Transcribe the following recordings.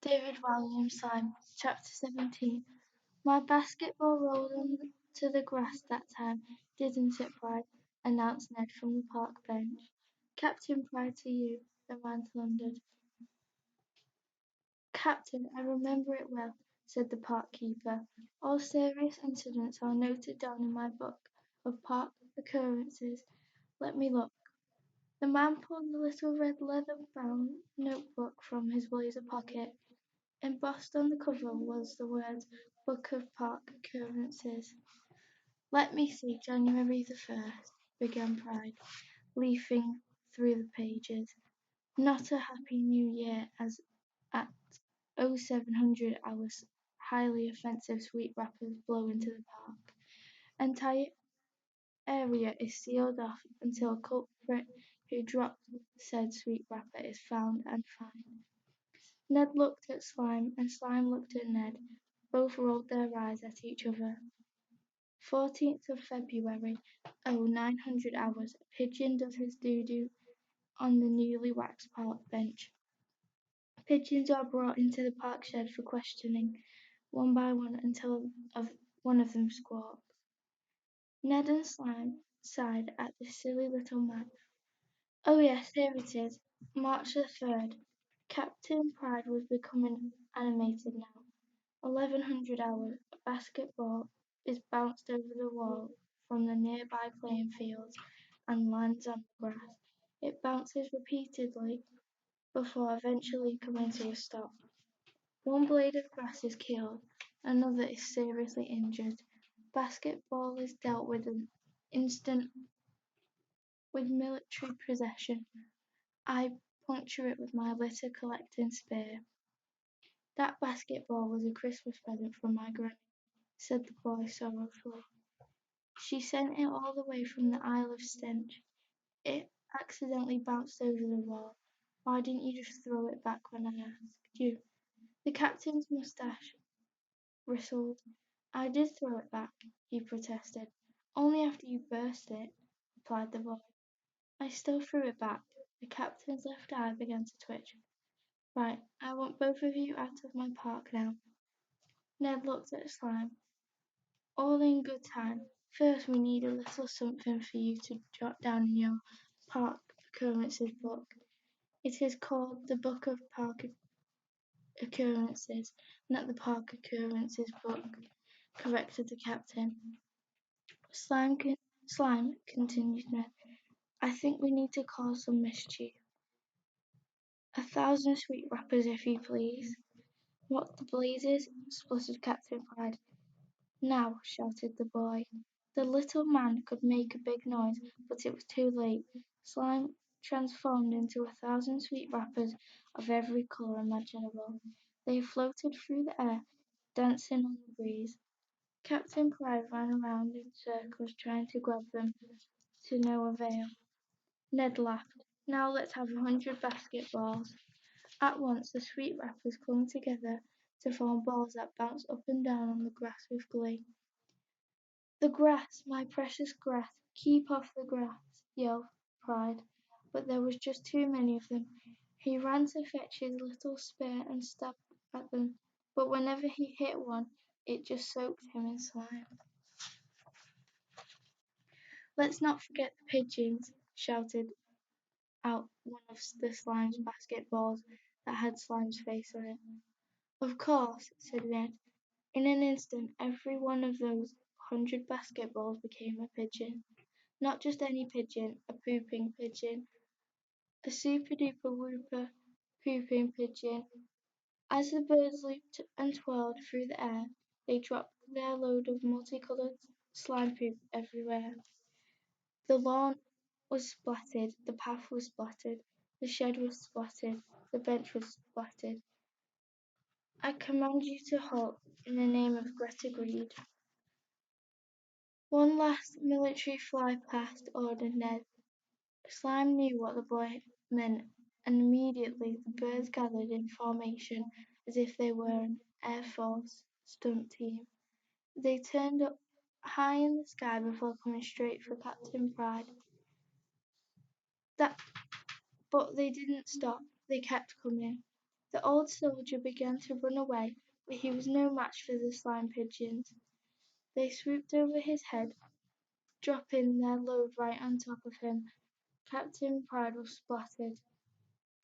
David Walliam Slime, Chapter 17. My basketball rolled onto the grass that time, didn't it, Pride? Announced Ned from the park bench. Captain Pride to you, the man thundered. Captain, I remember it well, said the park keeper. All serious incidents are noted down in my book of park occurrences. Let me look. The man pulled the little red leather-bound notebook from his blazer pocket. Embossed on the cover was the words "Book of Park Occurrences." "Let me see, January the 1st," began Pride, leafing through the pages. "Not a Happy New Year as at 0700 hours highly offensive sweet wrappers blow into the park. Entire area is sealed off until culprit who dropped said sweet wrapper is found and fined." Ned looked at Slime, and Slime looked at Ned. Both rolled their eyes at each other. 14th of February, 0900 hours, a pigeon does his doo-doo on the newly waxed park bench. Pigeons are brought into the park shed for questioning, one by one, until one of them squawks. Ned and Slime sighed at the silly little man. Oh yes, here it is. March the 3rd. Captain Pride was becoming animated now. 1100 hours, a basketball is bounced over the wall from the nearby playing fields and lands on the grass. It bounces repeatedly before eventually coming to a stop. One blade of grass is killed, another is seriously injured. Basketball is dealt with an instant with military possession. I puncture it with my litter collecting spear. That basketball was a Christmas present from my granny, said the boy sorrowfully. She sent it all the way from the Isle of Stench. It accidentally bounced over the wall. Why didn't you just throw it back when I asked you? The captain's moustache bristled. I did throw it back, he protested. Only after you burst it, replied the boy. I still threw it back. The captain's left eye began to twitch. Right, I want both of you out of my park now. Ned looked at Slime. All in good time. First we need a little something for you to jot down in your park occurrences book. It is called the Book of Park Occurrences, not the Park Occurrences book, corrected the captain. Slime, continued Ned. I think we need to cause some mischief. 1,000 sweet wrappers, if you please. What the blazes? Spluttered Captain Pride. Now, shouted the boy. The little man could make a big noise, but it was too late. Slime transformed into 1,000 sweet wrappers of every colour imaginable. They floated through the air, dancing on the breeze. Captain Pride ran around in circles trying to grab them, to no avail. Ned laughed. Now let's have 100 basketballs. At once the sweet wrappers clung together to form balls that bounced up and down on the grass with glee. The grass, my precious grass, keep off the grass, yelled Pride. But there was just too many of them. He ran to fetch his little spear and stabbed at them, but whenever he hit one, it just soaked him in slime. Let's not forget the pigeons, shouted out one of the Slime's basketballs that had Slime's face on it. Of course, said Ned. In an instant, every one of those 100 basketballs became a pigeon. Not just any pigeon, a pooping pigeon. A super-duper whooper pooping pigeon. As the birds leaped and twirled through the air, they dropped their load of multicoloured slime poop everywhere. The lawn was splattered, the path was splattered, the shed was splattered, the bench was splattered. I command you to halt in the name of Greta Greed. One last military fly past, ordered Ned. Slime knew what the boy meant, and immediately the birds gathered in formation as if they were an Air Force stunt team. They turned up high in the sky before coming straight for Captain Pride. But they didn't stop. They kept coming. The old soldier began to run away, but he was no match for the slime pigeons. They swooped over his head, dropping their load right on top of him. Captain Pride was splattered.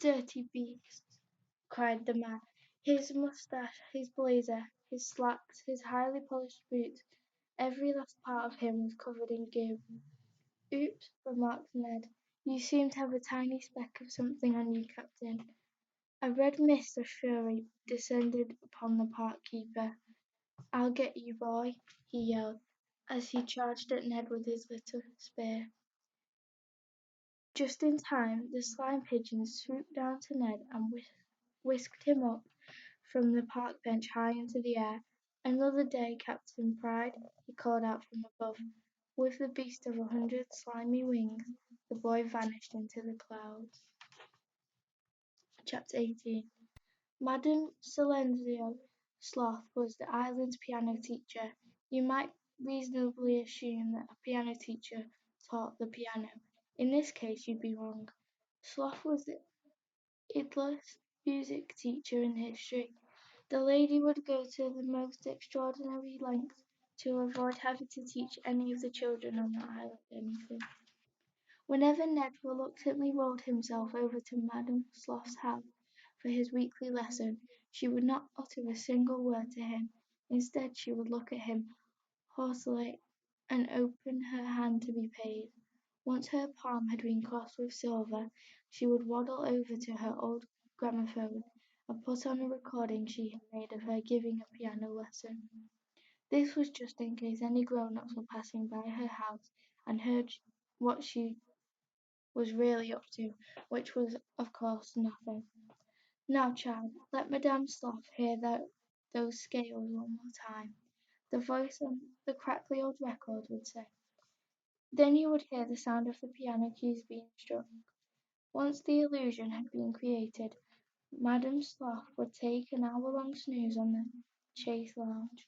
"Dirty beasts!" cried the man. His moustache, his blazer, his slacks, his highly polished boots, every last part of him was covered in goo. "Oops," remarked Ned. "You seem to have a tiny speck of something on you, Captain." A red mist of fury descended upon the park keeper. "I'll get you, boy," he yelled, as he charged at Ned with his little spear. Just in time, the slime pigeons swooped down to Ned and whisked him up from the park bench high into the air. "Another day, Captain Pride," he called out from above. With the beast of 100 slimy wings, the boy vanished into the clouds. Chapter 18. Madame Silenzio Sloth was the island's piano teacher. You might reasonably assume that a piano teacher taught the piano. In this case, you'd be wrong. Sloth was the idlest music teacher in history. The lady would go to the most extraordinary lengths to avoid having to teach any of the children on the island anything. Whenever Ned reluctantly rolled himself over to Madame Sloth's house for his weekly lesson, she would not utter a single word to him. Instead, she would look at him haughtily and open her hand to be paid. Once her palm had been crossed with silver, she would waddle over to her old gramophone and put on a recording she had made of her giving a piano lesson. This was just in case any grown-ups were passing by her house and heard what she was really up to, which was, of course, nothing. "Now, child, let Madame Sloth hear those scales one more time," the voice on the crackly old record would say. Then you would hear the sound of the piano keys being struck. Once the illusion had been created, Madame Sloth would take an hour-long snooze on the chaise lounge.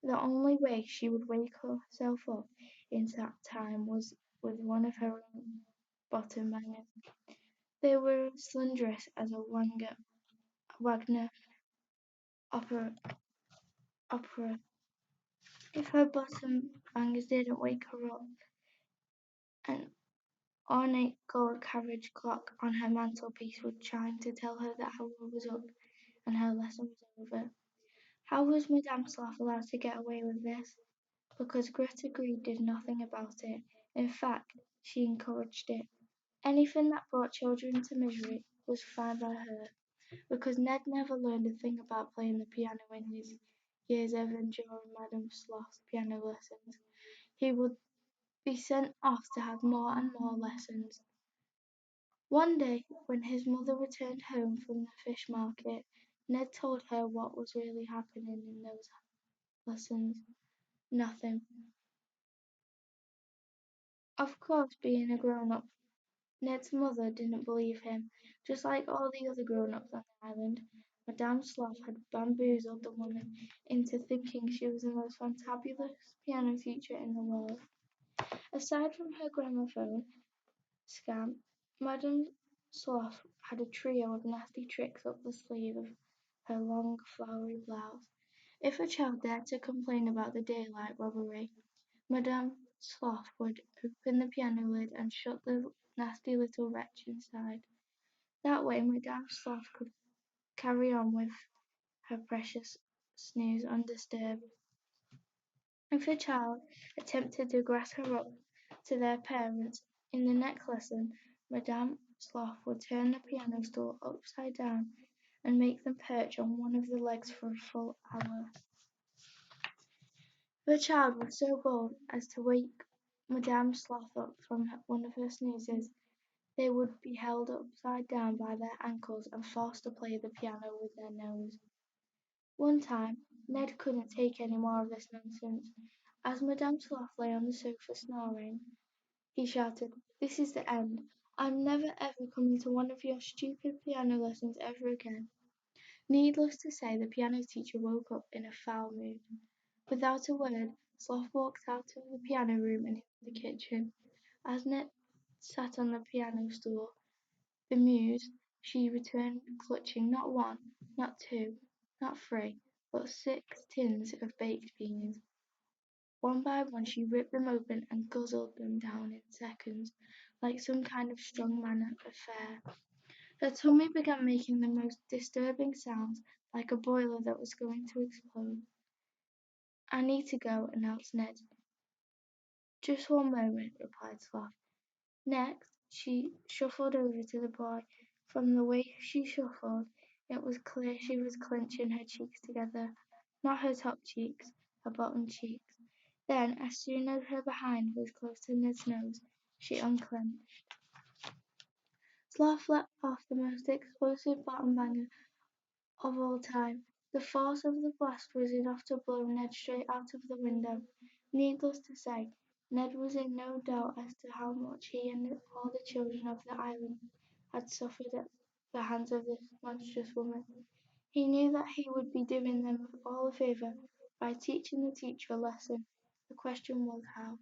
The only way she would wake herself up in that time was with one of her own bottom bangers. They were as slanderous as a Wagner opera. If her bottom bangers didn't wake her up, an ornate gold carriage clock on her mantelpiece would chime to tell her that her hour was up and her lesson was over. How was Madame Sloth allowed to get away with this? Because Greta Greed did nothing about it. In fact, she encouraged it. Anything that brought children to misery was fine by her. Because Ned never learned a thing about playing the piano in his years of enduring Madame Sloth's piano lessons, he would be sent off to have more and more lessons. One day, when his mother returned home from the fish market, Ned told her what was really happening in those lessons. Nothing. Of course, being a grown-up, Ned's mother didn't believe him. Just like all the other grown-ups on the island, Madame Sloth had bamboozled the woman into thinking she was the most fantabulous piano teacher in the world. Aside from her gramophone scam, Madame Sloth had a trio of nasty tricks up the sleeve of her long, flowery blouse. If a child dared to complain about the daylight robbery, Madame Sloth would open the piano lid and shut the nasty little wretch inside. That way Madame Sloth could carry on with her precious snooze undisturbed. If a child attempted to grass her up to their parents in the next lesson, Madame Sloth would turn the piano stool upside down and make them perch on one of the legs for a full hour. If a child was so bold as to wake Madame Sloth up from one of her snoozes, they would be held upside down by their ankles and forced to play the piano with their nose. One time, Ned couldn't take any more of this nonsense. As Madame Sloth lay on the sofa snoring, he shouted, "This is the end. I'm never ever coming to one of your stupid piano lessons ever again." Needless to say, the piano teacher woke up in a foul mood. Without a word, Sloth walked out of the piano room and into the kitchen. As Ned sat on the piano stool, bemused, she returned, clutching not one, not two, not three, but 6 tins of baked beans. One by one she ripped them open and guzzled them down in seconds, like some kind of strong man affair. Her tummy began making the most disturbing sounds, like a boiler that was going to explode. "I need to go," announced Ned. "Just one moment," replied Sloth. Next, she shuffled over to the boy. From the way she shuffled, it was clear she was clenching her cheeks together. Not her top cheeks, her bottom cheeks. Then, as soon as her behind was close to Ned's nose, she unclenched. Sloth let off the most explosive bottom banger of all time. The force of the blast was enough to blow Ned straight out of the window. Needless to say, Ned was in no doubt as to how much he and all the children of the island had suffered at the hands of this monstrous woman. He knew that he would be doing them all a favour by teaching the teacher a lesson. The question was how.